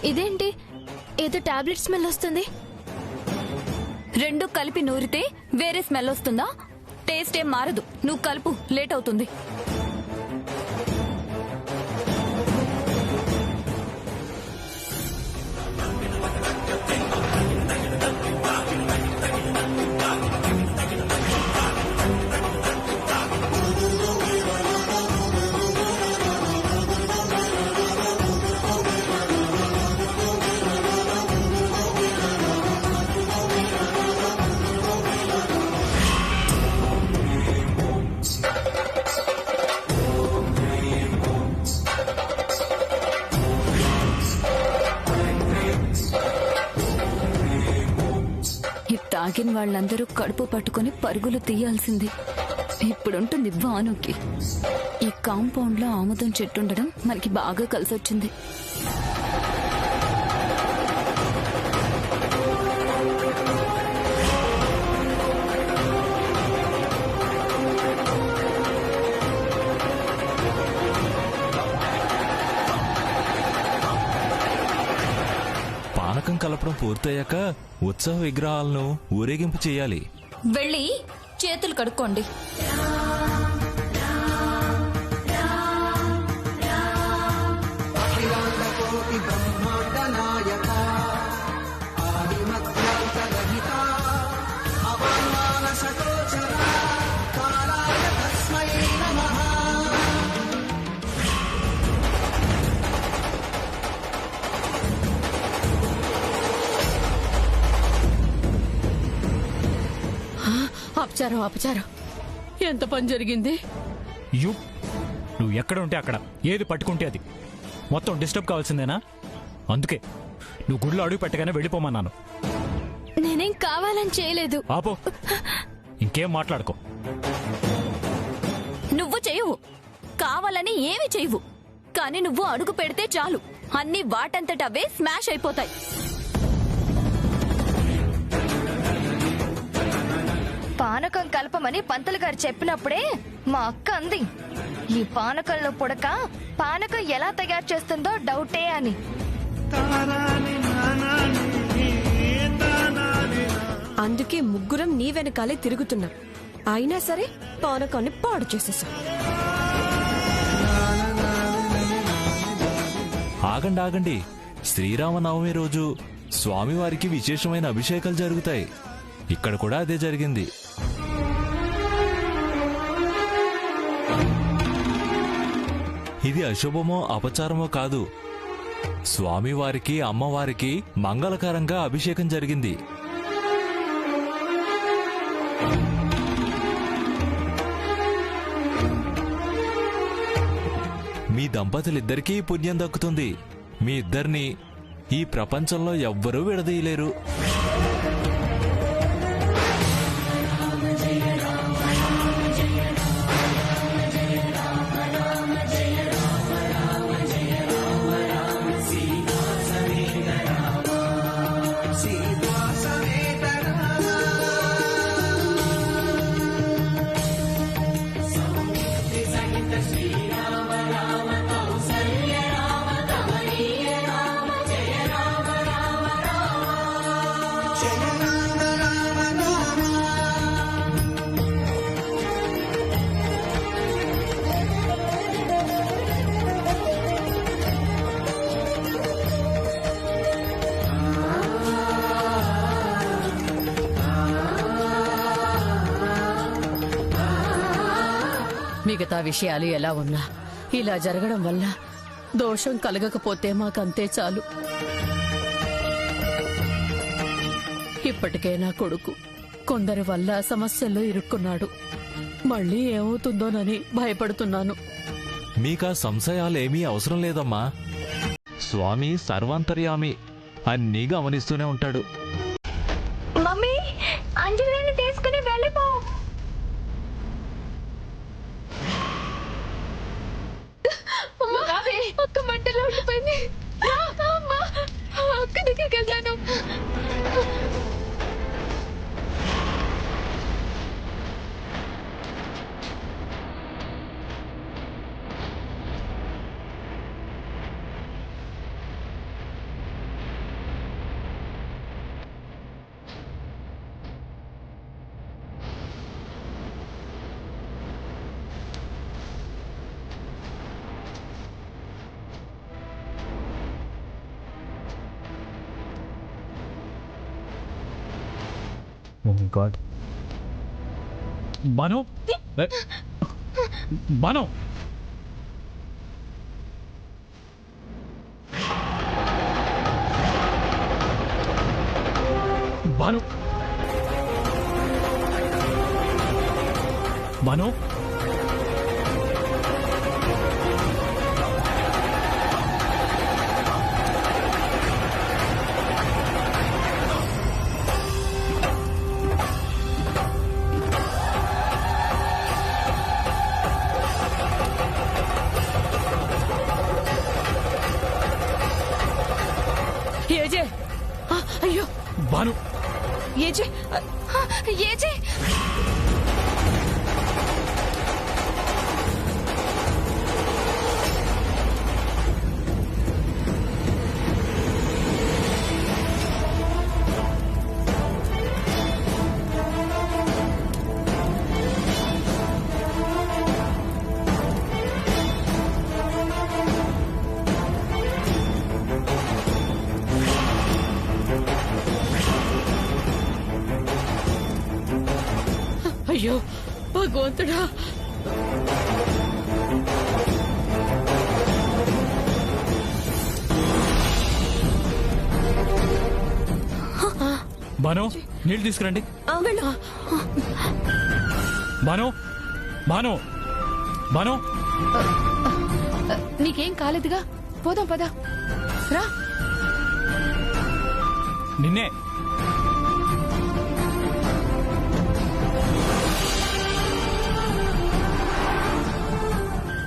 ఇదేంటి ఏదో tablet smell వస్తుంది? రెండు కలిపి నూరితే వేరే స్మెల్ వస్తుందా? టేస్ట్ ఏం మారదు. నువ్వు కలుపు, లేట్ అవుతుంది. తాగిన వాళ్ళందరూ కడుపు పట్టుకుని పరుగులు తీయాల్సింది. ఇప్పుడుంటుంది భానుకి. ఈ కాంపౌండ్ లో ఆముదం చెట్టుండడం మనకి బాగా కలిసొచ్చింది. పానకం కలపడం పూర్తయ్యాక ఉత్సవ విగ్రహాలను ఊరేగింపు చేయాలి. వెళ్ళి చేతులు కడుక్కోండి. అపచారం అపచారం. ఎంత పని జరిగింది? నువ్వు ఎక్కడ ఉంటే అక్కడ, ఏది పట్టుకుంటే అది మొత్తం డిస్టర్బ్ కావాల్సిందేనా? అందుకే నువ్వు గుడిలో అడుగు పెట్టగానే వెళ్ళిపోమన్నాను. నేనేం కావాలని చేయలేదు. ఆపో, ఇంకేం మాట్లాడుకో. నువ్వు చేయవు, కావాలని ఏమి చేయవు. కానీ నువ్వు అడుగు పెడితే చాలు, అన్ని వాటంతట అవే స్మాష్ అయిపోతాయి. పానకం కలపమని పంతులు గారు చెప్పినప్పుడే మా అక్క అంది, ఈ పానకంలో పుడక పానకం ఎలా తయారు చేస్తుందో డౌటే అని. అందుకే ముగ్గురం నీ వెనకాలే తిరుగుతున్నాం. అయినా సరే పానకాన్ని పాడు చేసేసాం. ఆగండి ఆగండి, శ్రీరామనవమి రోజు స్వామివారికి విశేషమైన అభిషేకాలు జరుగుతాయి. ఇక్కడ కూడా అదే జరిగింది. ఇది అశుభమో అపచారమో కాదు, స్వామివారికి అమ్మవారికి మంగళకరంగా అభిషేకం జరిగింది. మీ దంపతులిద్దరికీ పుణ్యం దక్కుతుంది. మీ ఇద్దరిని ఈ ప్రపంచంలో ఎవ్వరూ విడదీయలేరు. మిగతా విషయాలు ఎలా ఉన్నా ఇలా జరగడం వల్ల దోషం కలగకపోతే మాకంతే చాలు. ఇప్పటికే నా కొడుకు కొందరి వల్ల సమస్యల్లో ఇరుక్కున్నాడు. మళ్ళీ ఏమవుతుందోనని భయపడుతున్నాను. మీకా సంశయాలేమీ అవసరం లేదమ్మా. స్వామి సర్వాంతర్యామి, అన్నీ గమనిస్తూనే ఉంటాడు. మమ్మీ, అంజలిని తీసుకుని వెళ్ళిపో. అక్క మంటలో ఉండిపోయింది. అక్క దగ్గరికి వెళ్ళాను. గాడ్ బాను బాను బాను బాను ఏజే అయ్యో బాను ఏజే ఏజే అయ్యో భగవంతుడా బాను నీళ్ళు తీసుకురండి బాను బాను బాను నీకేం కాలేదుగా పోదాం పదా రా. నిన్నే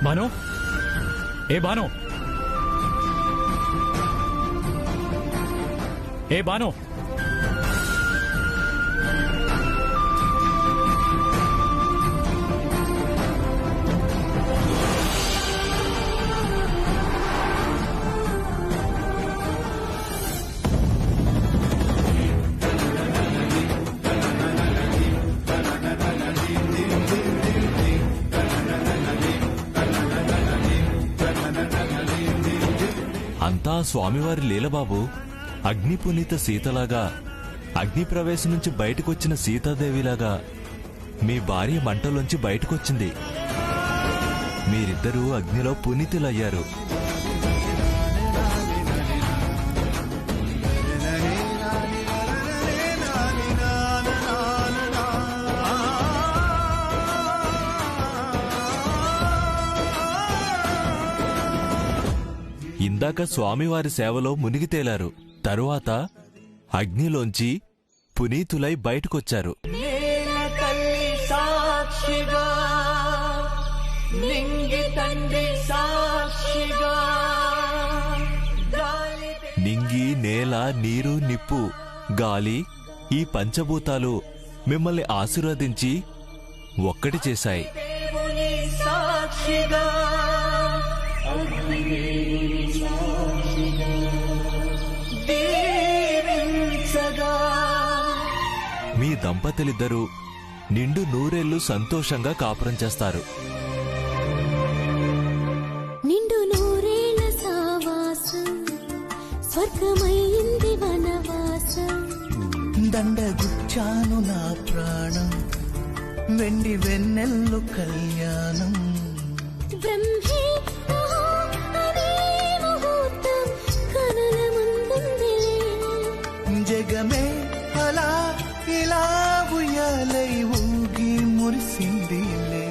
బాను ఏ బాను ఏ బాను అంతా స్వామివారి లీలబాబు. అగ్ని పునీత సీతలాగా, అగ్ని ప్రవేశం నుంచి బయటకొచ్చిన సీతాదేవిలాగా మీ భార్య మంటలోంచి బయటకొచ్చింది. మీరిద్దరూ అగ్నిలో పునీతులయ్యారు. ఇందాక స్వామివారి సేవలో మునిగి తేలారు. తరువాత అగ్నిలోంచి పునీతులై బయటకొచ్చారు. నింగి, నేల, నీరు, నిప్పు, గాలి, ఈ పంచభూతాలు మిమ్మల్ని ఆశీర్వదించి ఒక్కటి చేశాయి. మీ దంపతులిద్దరూ నిండు నూరేళ్లు సంతోషంగా కాపురం చేస్తారు. నిండు నూరేళ్ల సావాసం స్వర్గమైంది వనవాసం. దండగుచ్చాను నా ప్రాణం వెండి వెన్నెల్లు కళ్యాణం. బ్రహ్మే అనే ముహూర్తం కనుల ముందుందిలే. జగమే అలా ఇలా ఉయ్యాలై ఊగి మురిసిందిలే.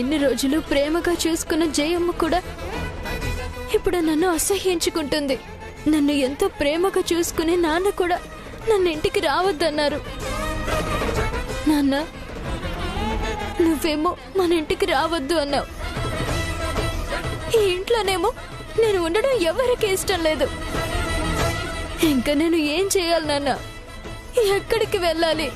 ఇన్ని రోజులు ప్రేమగా చూసుకున్న జయమ్మ కూడా ఇప్పుడు నన్ను అసహ్యించుకుంటుంది. నన్ను ఎంతో ప్రేమగా చూసుకునే నాన్న కూడా నన్ను ఇంటికి రావద్దన్నారు. నాన్న, నువ్వేమో మన ఇంటికి రావద్దు అన్నావు. ఈ ఇంట్లోనేమో నేను ఉండడం ఎవరికి ఇష్టం లేదు. ఇంకా నేను ఏం చేయాలి నాన్న? ఎక్కడికి వెళ్ళాలి?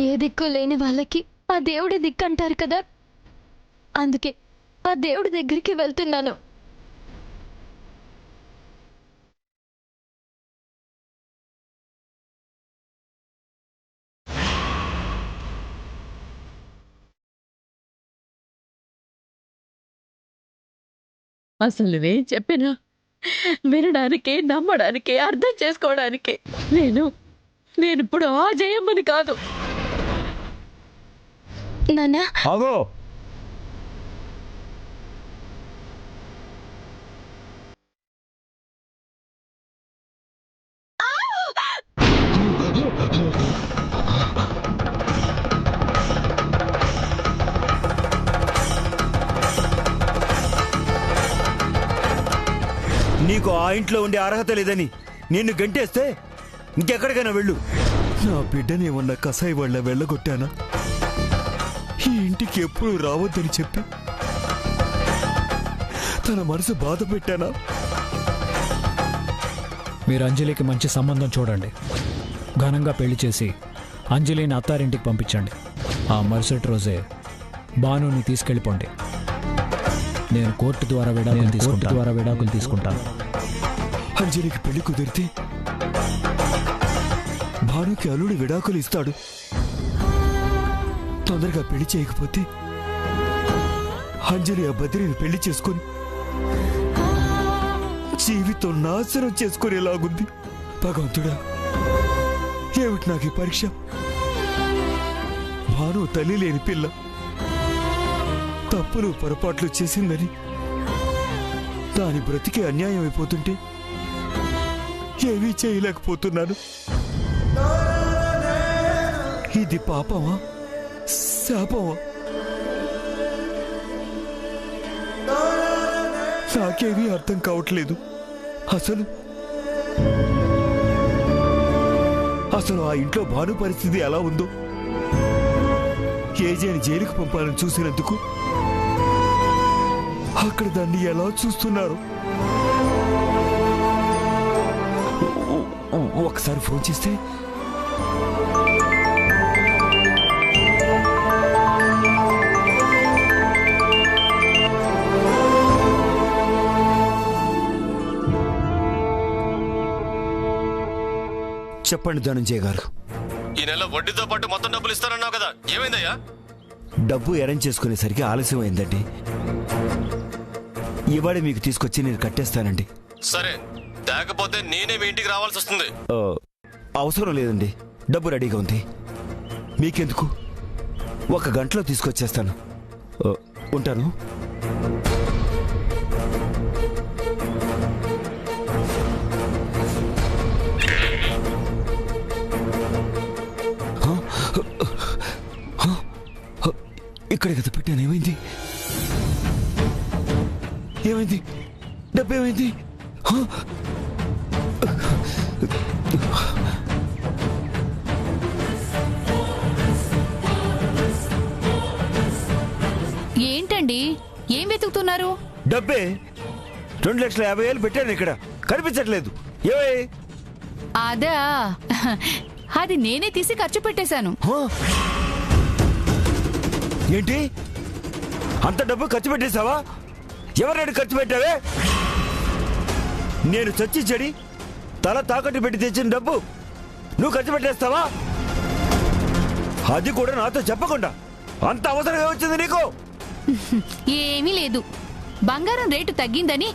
ఏ దిక్కు లేని వాళ్ళకి ఆ దేవుడి దిక్కు అంటారు కదా, అందుకే ఆ దేవుడి దగ్గరికి వెళ్తున్నాను. అసలు నువ్వేం చెప్పినా వినడానికి, నమ్మడానికి, అర్థం చేసుకోవడానికి నేను ఇప్పుడు ఆ జయమ్మని కాదు. నాన్నా ఆగో. నీకు ఆ ఇంట్లో ఉండే అర్హత లేదని నిన్ను గంటేస్తే ఇంకెక్కడికైనా వెళ్ళు. నా బిడ్డని ఏమన్నా కసాయి వాళ్ళ వెళ్ళగొట్టానా? ఈ ఇంటికి ఎప్పుడు రావద్దని చెప్పి తన మనసు బాధ పెట్టానా? మీరు అంజలికి మంచి సంబంధం చూడండి, ఘనంగా పెళ్లి చేసి అంజలిని అత్తారింటికి పంపించండి. ఆ మరుసటి రోజే భానుని తీసుకెళ్ళిపోండి. నేను కోర్టు ద్వారా విడాకులు తీసుకుంటాను. అంజలికి పెళ్లి కుదిరితే భానుకి అల్లుడు విడాకులు ఇస్తాడు. తొందరగా పెళ్లి చేయకపోతే అంజలి ఆ బద్రిని పెళ్లి చేసుకుని జీవితం నాశనం చేసుకునేలాగుంది. భగవంతుడా, ఏమిటి నాకు ఈ పరీక్ష? భాను తల్లి లేని పిల్ల, తప్పులు పొరపాట్లు చేసిందని దాని బ్రతికే అన్యాయం అయిపోతుంటే ఏమీ చేయలేకపోతున్నాను. ఇది పాపమా, శాపమా? నాకేమీ అర్థం కావట్లేదు. అసలు ఆ ఇంట్లో భాను పరిస్థితి ఎలా ఉందో, ఏజేని జైలుకు పంపాలని చూసినందుకు అక్కడ దాన్ని ఎలా చూస్తున్నారు? ఒకసారి ఫోన్ చేస్తే చెప్పండి ధనంజయ్ గారు. ఈ నెల వడ్డీతో పాటు మొత్తం డబ్బులు ఇస్తారన్నావు కదా, ఏమైందయ్యా? డబ్బు అరేంజ్ చేసుకునేసరికి ఆలస్యం అయిందండి. ఇవాడే మీకు తీసుకొచ్చి నేను కట్టేస్తానండి. సరే, లేకపోతే నేనే మీ ఇంటికి రావాల్సి వస్తుంది. అవసరం లేదండి, డబ్బు రెడీగా ఉంది. మీకెందుకు? 1 గంటలో తీసుకొచ్చేస్తాను. ఉంటాను. ఇక్కడే కదా పెట్టాను. ఏమైంది? డబ్బు ఏమైంది? ఏంటండి, ఏం వెతుకుతున్నారు? డబ్బే 2,50,000 పెట్టాను. ఇక్కడ కనిపించట్లేదు. ఏమై? అదా, అది నేనే తీసి ఖర్చు పెట్టేశాను. ఏంటి, అంత డబ్బు ఖర్చు పెట్టేశావా? ఎవరైనా ఖర్చు పెట్టావే? నేను చచ్చి చెడి తల తాకట్టు పెట్టి తెచ్చిన డబ్బు నువ్వు ఖర్చు పెట్టేస్తావా? అది కూడా నాతో చెప్పకుండా. అంత అవసరం వచ్చింది నీకు? ఏమీ లేదు, బంగారం రేటు తగ్గిందని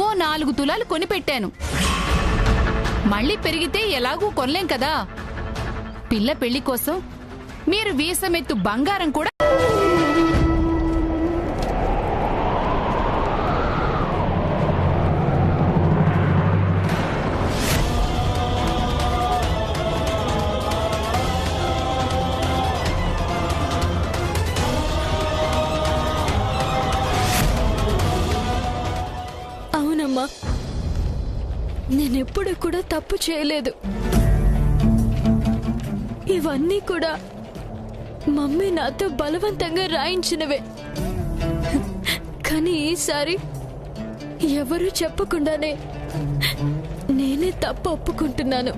4 తులాలు కొనిపెట్టాను. మళ్ళీ పెరిగితే ఎలాగూ కొనలేం కదా. పిల్ల పెళ్లి కోసం మీరు వీసమెత్తు బంగారం కూడా అవునమ్మా, నేనెప్పుడు కూడా తప్పు చేయలేదు. ఇవన్నీ కూడా మమ్మీ నాతో బలవంతంగా రాయించినవే. కానీ ఈసారి ఎవరు చెప్పకుండానే నేనే తప్పు ఒప్పుకుంటున్నాను.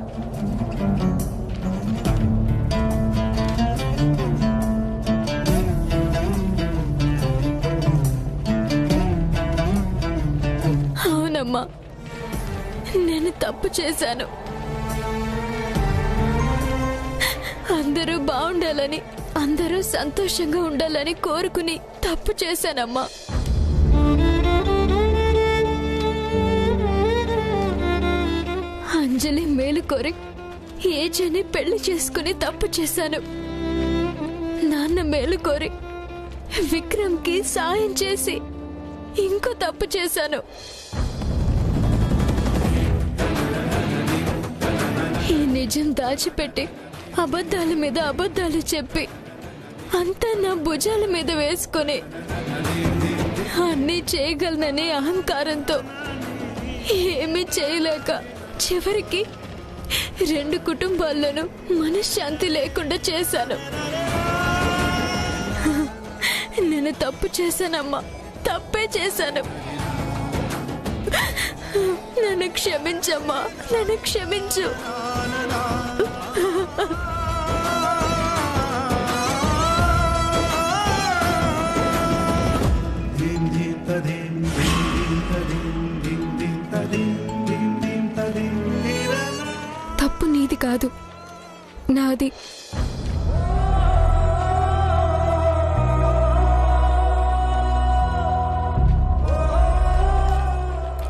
అవునమ్మా, నేను తప్పు చేశాను. అందరూ బాగుండాలని, అందరూ సంతోషంగా ఉండాలని కోరుకుని తప్పు చేశానమ్మా. కోరి ఏజని పెళ్లి చేసుకుని తప్పు చేశాను. నాన్న మేలు కోరి విక్రమ్కి సాయం చేసి ఇంకో తప్పు చేశాను. ఈ నిజం దాచిపెట్టి అబద్ధాల మీద అబద్ధాలు చెప్పి అంతా నా భుజాల మీద వేసుకొని అన్నీ చేయగలననే అహంకారంతో ఏమీ చేయలేక చివరికి 2 కుటుంబాల్లోనూ మనశ్శాంతి లేకుండా చేశాను. నేను తప్పు చేశానమ్మా, తప్పే చేశాను. నన్ను క్షమించమ్మా, నన్ను క్షమించు. తప్పు నీది కాదు, నాది.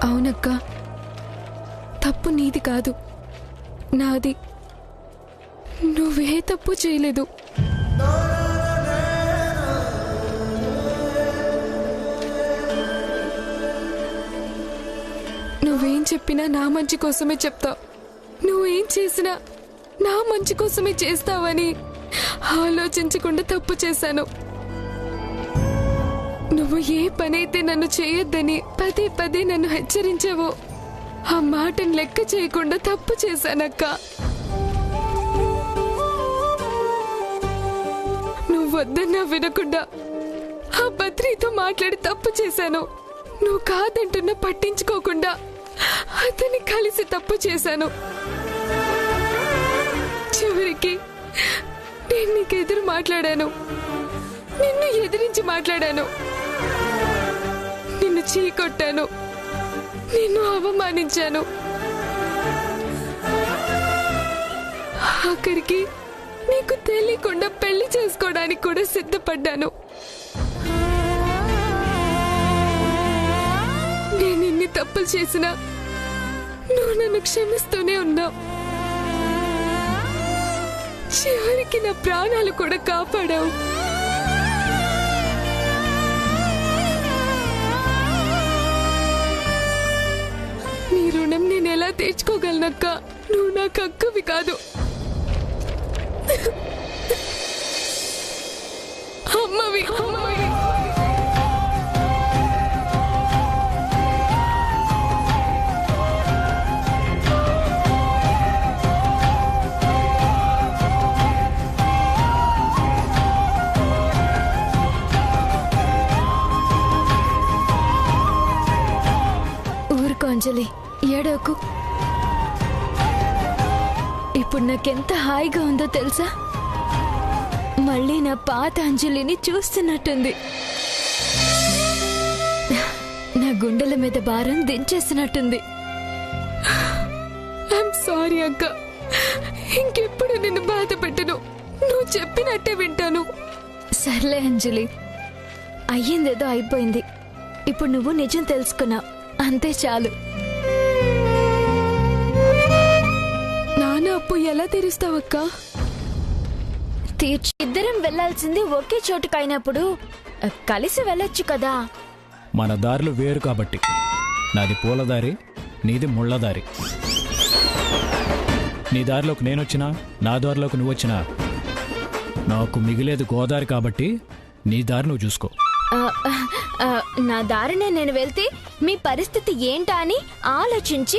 అవునక్క, తప్పు నీది కాదు, నాది. నువ్వే తప్పు చేయలేదు. నువ్వేం చెప్పినా నా మంచి కోసమే చెప్తావు. నువ్వేం చేసినా నా మంచి కోసమే చేస్తావని ఆలోచించకుండా తప్పు చేశాను. నువ్వు ఏ పనైతే నన్ను చేయొద్దని పదే పదే నన్ను హెచ్చరించావో ఆ మాటను లెక్క చేయకుండా తప్పు చేశానక్క. నువ్వు వద్దన్నా వినకుండా ఆ బద్రీతో మాట్లాడి తప్పు చేశాను. నువ్వు కాదంటున్నా పట్టించుకోకుండా అతన్ని కలిసి తప్పు చేశాను. చివరికి నేను నీకు ఎదురు మాట్లాడాను, నిన్ను ఎదిరించి మాట్లాడాను, నిన్ను చీకొట్టాను, నిన్ను అవమానించాను. ఆఖరికి నీకు తెలియకుండా పెళ్లి చేసుకోవడానికి కూడా సిద్ధపడ్డాను. నేను ఇన్ని తప్పులు చేసినా నువ్వు నన్ను క్షమిస్తూనే ఉన్నావు. చివరికి నా ప్రాణాలు కూడా కాపాడావు. నీ రుణం నేను ఎలా తీర్చుకోగలనక్క? నువ్వు నాకు అక్కవి కాదు, అమ్మవి. ఊరుకో అంజలి, ఏడోకు. ఇప్పుడు నాకెంత హాయిగా ఉందో తెలుసా? మళ్ళీ నా పాత అంజలిని చూస్తున్నట్టుంది. నా గుండెల మీద భారం దించేసినట్టుంది. ఐఎమ్ సారీ అక్క, ఇంకెప్పుడు నిన్ను బాధ పెట్టను. నువ్వు చెప్పినట్టే వింటాను. సర్లే అంజలి, అయ్యిందేదో అయిపోయింది. ఇప్పుడు నువ్వు నిజం తెలుసుకున్నావు, అంతే చాలు. నాన్న అప్పు ఎలా తీరుస్తావక్క? ఇద్దరం వెళ్లాల్సింది ఒకే చోటుకైనప్పుడు కలిసి వెళ్ళొచ్చు కదా. మన దారులు వేరు కాబట్టి. నాది పూలదారి, నీది ముళ్ళదారి. నీ దారిలోకి నేనొచ్చినా, నా దారిలోకి నువ్వొచ్చినా నాకు మిగిలేదు గోదారి కాబట్టి నీ దారి నువ్వు చూసుకో. నా దారినే నేను వెళ్తే మీ పరిస్థితి ఏంటా అని ఆలోచించి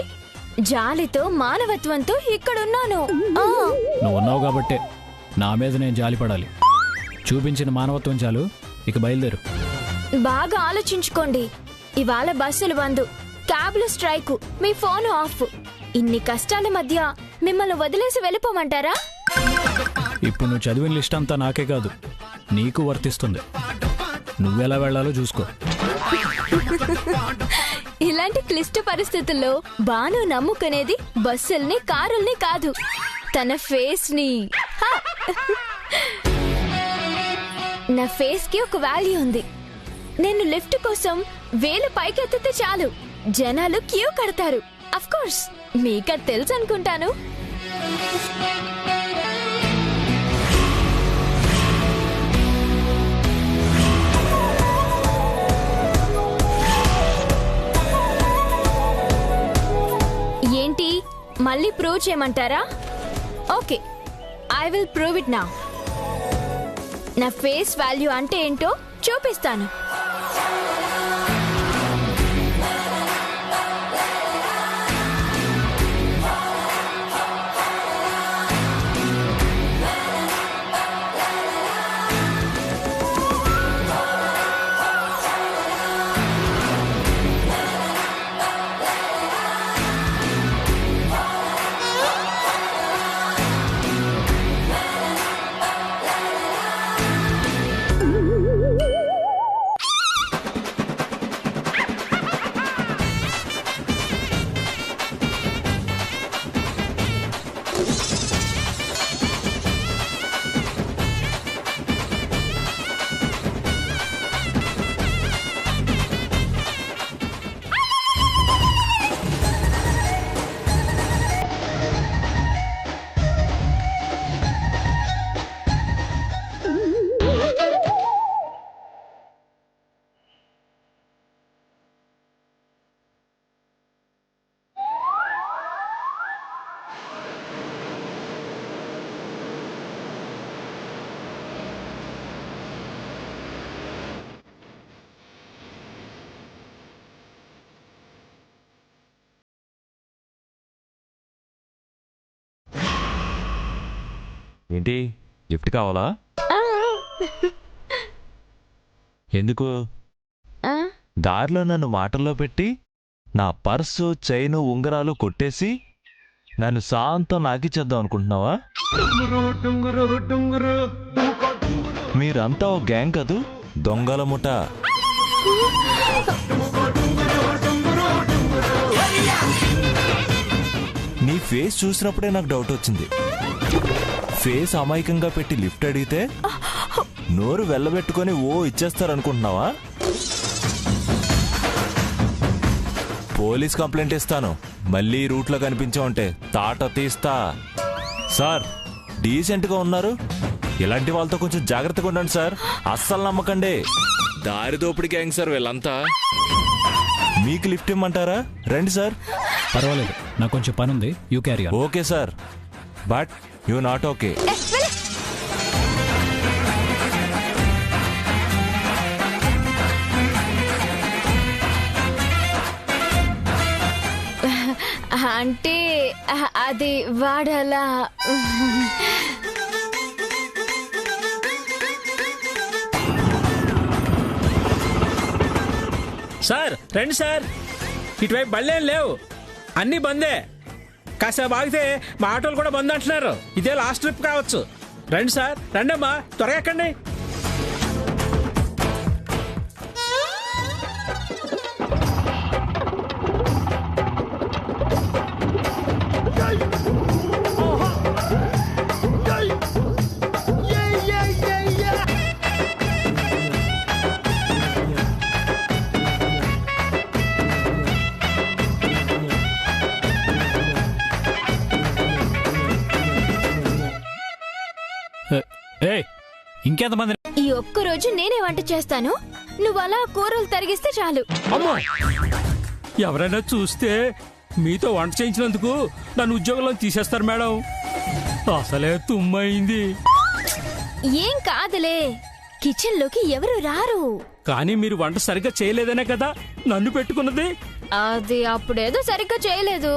జాలితో మానవత్వంతో ఇక్కడున్నాను. నువ్వు ఉన్నావు కాబట్టే నా మీద నేను జాలిపడాలి. చూపించిన మానవత్వం చాలు, ఇక బయలుదేరు. బాగా ఆలోచించుకోండి. ఇవాళ బస్సులు బంద్, క్యాబ్లు స్ట్రైకు, మీ ఫోన్ ఆఫ్. ఇన్ని కష్టాల మధ్య మిమ్మల్ని వదిలేసి వెళ్ళిపోమంటారా? ఇప్పుడు నువ్వు చదివిన లిస్ట్ అంతా నాకే కాదు, నీకు వర్తిస్తుంది. నువ్వెలా వెళ్లాలో చూసుకో. ఇలాంటి క్లిష్ట పరిస్థితుల్లో బాను నమ్ముకునేది బస్సుల్ని, కారుల్ని కాదు, తన ఫేస్ ని. నా ఫేస్ కి ఒక వాల్యూ ఉంది. నేను లిఫ్ట్ కోసం వేలు పైకెత్తితే చాలు జనాలు క్యూ కడతారు. అఫ్ కోర్స్ మీకది తెలుసు అనుకుంటాను. ఏంటి మళ్ళీ ప్రూవ్ చేయమంటారా? Okay, I will prove it now. నా ఫేస్ వాల్యూ అంటే ఏంటో చూపిస్తాను. ఏంటి గిఫ్ట్ కావాలా? ఎందుకు? దారిలో నన్ను మాటల్లో పెట్టి నా పర్సు, చైను, ఉంగరాలు కొట్టేసి నన్ను శాంతం నాకిచ్చేద్దాం అనుకుంటున్నావా? మీరంతా ఓ గ్యాంగ్ కదూ, దొంగల ముఠ. నీ ఫేస్ చూసినప్పుడే నాకు డౌట్ వచ్చింది. ఫేస్ అమాయకంగా పెట్టి లిఫ్ట్ అడిగితే నోరు వెళ్ళబెట్టుకొని ఓ ఇచ్చేస్తారనుకుంటున్నావా? పోలీస్ కంప్లైంట్ ఇస్తాను. మళ్ళీ రూట్లో కనిపించావంటే తాట తీస్తా. సార్, డీసెంట్గా ఉన్నారు, ఇలాంటి వాళ్ళతో కొంచెం జాగ్రత్తగా ఉండండి సార్. అస్సలు నమ్మకండి. దారి దోపిడి గ్యాంగ్ సార్ వీళ్ళంతా. మీకు లిఫ్ట్ ఇమ్మంటారా? రండి సార్. పర్వాలేదు, నాకు కొంచెం పని ఉంది. You carry on. Okay sir, but you not okay. అంటే అది వాడలా. సార్ రండి సార్, ఇటువైపు బళ్ళేం లేవు, అన్నీ బందే. కాసేపు ఆగితే మా ఆటోలు కూడా బంద్ అంటున్నారు. ఇదే లాస్ట్ ట్రిప్ కావచ్చు. రండి సార్, రండి అమ్మా, త్వరగా ఎక్కండి. ఇంకెంతమంది? ఈ ఒక్కరోజు నేనే వంట చేస్తాను, నువ్వు అలా కూరలు తరిగిస్తే చాలు. అమ్మో, ఎవరైనా చూస్తే మీతో వంట చేయించినందుకు నన్ను ఉద్యోగంలో తీసేస్తారు మేడం. అసలే తుమ్మైంది. ఏం కాదులే, కిచెన్ లోకి ఎవరు రారు. కానీ మీరు వంట సరిగ్గా చేయలేదనే కదా నన్ను పెట్టుకున్నది. అది అప్పుడేదో సరిగ్గా చేయలేదు,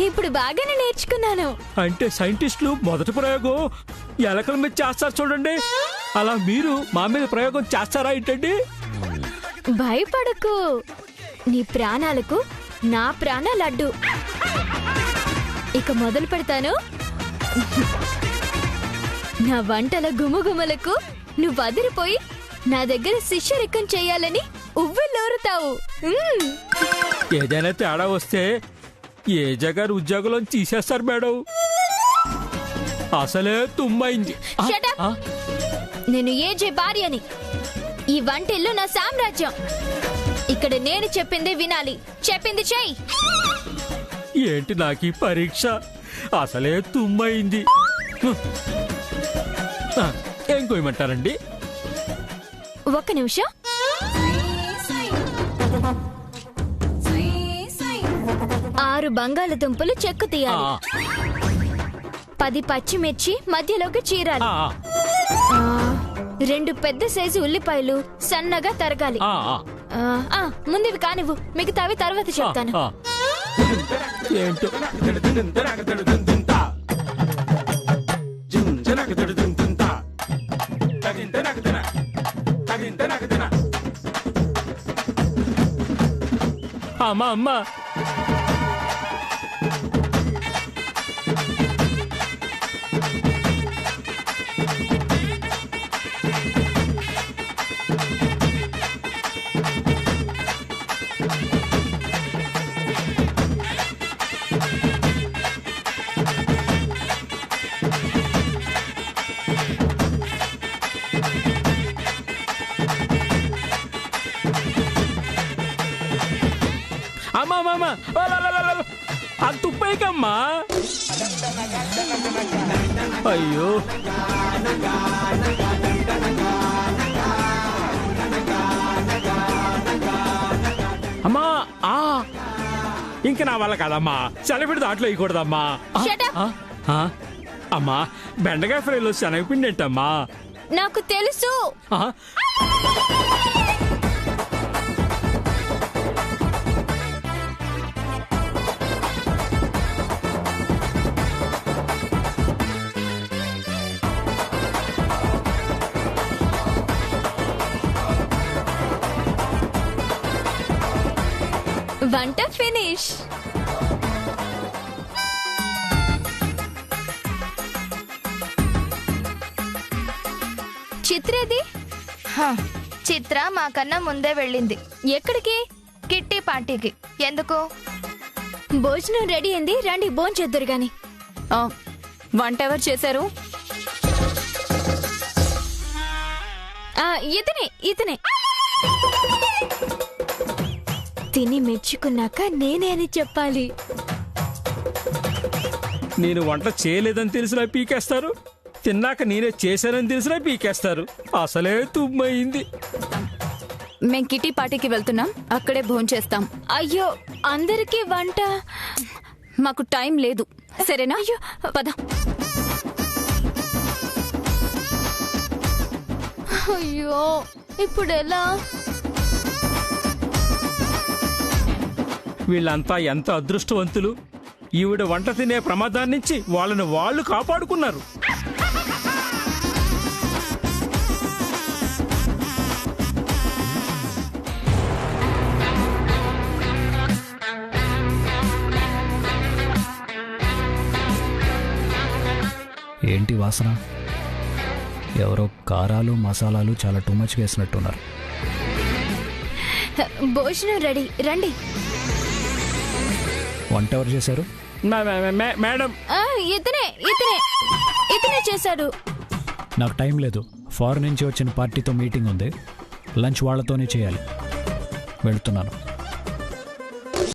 ఇప్పుడు బాగానే నేర్చుకున్నాను. అంటే సైంటిస్టులు మొదటి ప్రయోగం ఎలకల మీద చేస్తారు చూడండి, అలా మీరు మా మీద ప్రయోగం చేస్తారా ఏంటండి? భయపడకు, నీ ప్రాణాలకు నా ప్రాణాలు అడ్డు. ఇక మొదలు పెడతాను. నా వంటల గుమగుమలకు నువ్వు అదిరిపోయి నా దగ్గర శిష్యరికం చేయాలని ఉవ్వెళ్ళోరుతావు. ఏదైనా తేడా వస్తే ఏ జగన్ ఉద్యోగంలో తీసేస్తారు మేడం. అసలే తుమ్మైంది. నేను ఏజే భార్యని. ఈ వంటిల్లు నా సామ్రాజ్యం. ఇక్కడ నేను చెప్పింది వినాలి, చెప్పింది చెయ్యి. ఏంటి నాకు ఈ పరీక్ష? అసలే తుమ్మైంది. ఏం కోయమంటారండి? ఒక్క నిమిషం. 6 బంగాళదుంపలు చెక్కు తీయాలి. 10 పచ్చిమిర్చి మధ్యలోకి చీరాలి. 2 పెద్ద సైజు ఉల్లిపాయలు సన్నగా తరగాలి. ముందువి కానివ్వు, మిగతావి తర్వాత చెప్తాను. ఏంటో అమ్మా అంత ఉప్పైకమ్మా. అయ్యో అమ్మా, ఇంక నా వల్ల కదమ్మా. శనగపిండి దాంట్లో వేయకూడదమ్మా. అమ్మా, బెండకాయ ఫ్రైలో శనగపిండి ఏంటమ్మా? నాకు తెలుసు. వంట ఫినిష్. చిత్రేది? చిత్ర మాకన్నా ముందే వెళ్ళింది. ఎక్కడికి? కిట్టి పార్టీకి. ఎందుకు? భోజనం రెడీ అయింది, రండి భోంచేద్దురు గాని. వంట ఎవరు చేశారు? ఇతనే. తిని మెచ్చుకున్నాక నేనే అని చెప్పాలి. నేను వంట చేయలేదని తెలిసినా పీకేస్తారు, తిన్నాక నేనే చేశానని తెలిసినా పీకేస్తారు. అసలే తుమ్మైంది. మేం కిటీ పార్టీకి వెళ్తున్నాం, అక్కడే భోంచేస్తాం. అయ్యో, అందరికీ వంట. మాకు టైం లేదు, సరేనా? అయ్యో, పద. అయ్యో, ఇప్పుడు ఎలా? వీళ్ళంతా ఎంత అదృష్టవంతులు. ఈవిడ వంట తినే ప్రమాదాన్ని నుంచి వాళ్ళని వాళ్ళు కాపాడుకున్నారు. ఏంటి వాసన? ఎవరో కారాలు మసాలాలు చాలా టూ మచ్ వేసినట్టున్నారు. భోజనం రెడీ, రండి. వంట ఎవరు చేశారు? మేడం. ఇతనే చేశాడు. నాకు టైం లేదు. ఫారెన్ నుంచి వచ్చిన పార్టీతో మీటింగ్ ఉంది. లంచ్ వాళ్ళతోనే చేయాలి. వెళ్తున్నాను.